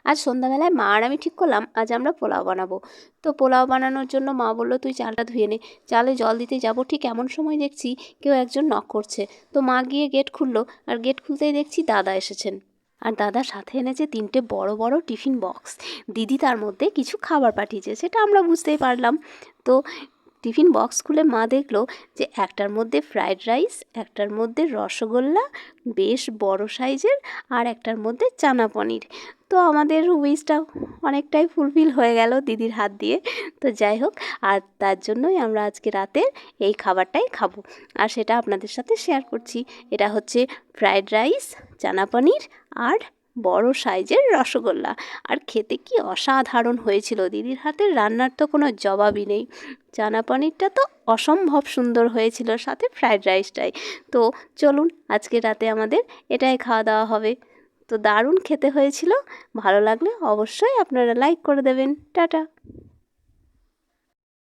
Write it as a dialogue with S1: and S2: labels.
S1: আজ সন্ধ্যাবেলায় মা আর আমি ঠিক করলাম আজ আমরা পোলাও বানাবো। তো পোলাও বানানোর জন্য মা বললো তুই চালটা ধুয়ে নে। চালে জল দিতে যাব ঠিক এমন সময় দেখছি কেউ একজন নক করছে। তো মা গিয়ে গেট খুললো, আর গেট খুলতেই দেখছি দাদা এসেছেন। আর দাদা সাথে এনেছে 3টে বড় বড় টিফিন বক্স। দিদি তার মধ্যে কিছু খাবার পাঠিয়েছে, সেটা আমরা বুঝতেই পারলাম। তো টিফিন বক্স খুলে মা দেখলো যে একটার মধ্যে ফ্রায়েড রাইস, একটার মধ্যে রসগোল্লা বেশ বড় সাইজের, আর একটার মধ্যে চানা পনির। তো আমাদের উইশটা অনেকটাই ফুলফিল হয়ে গেল দিদির হাত দিয়ে। তো যাই হোক, আর তার জন্যই আমরা আজকে রাতে এই খাবারটাই খাবো, আর সেটা আপনাদের সাথে শেয়ার করছি। এটা হচ্ছে ফ্রায়েড রাইস, চানা পনির আর বড় সাইজের রসগোল্লা। আর খেতে কি অসাধারণ হয়েছিল, দিদির হাতের রান্নার তো কোনো জবাবই নেই। চানা পনিরটা তো অসম্ভব সুন্দর হয়েছিল, সাথে ফ্রায়েড রাইসটাই। তো চলুন আজকে রাতে আমাদের এটাই খাওয়া দাওয়া হবে। তো দারুণ খেতে হয়েছিল। ভালো লাগলে অবশ্যই আপনারা লাইক করে দেবেন। টাটা।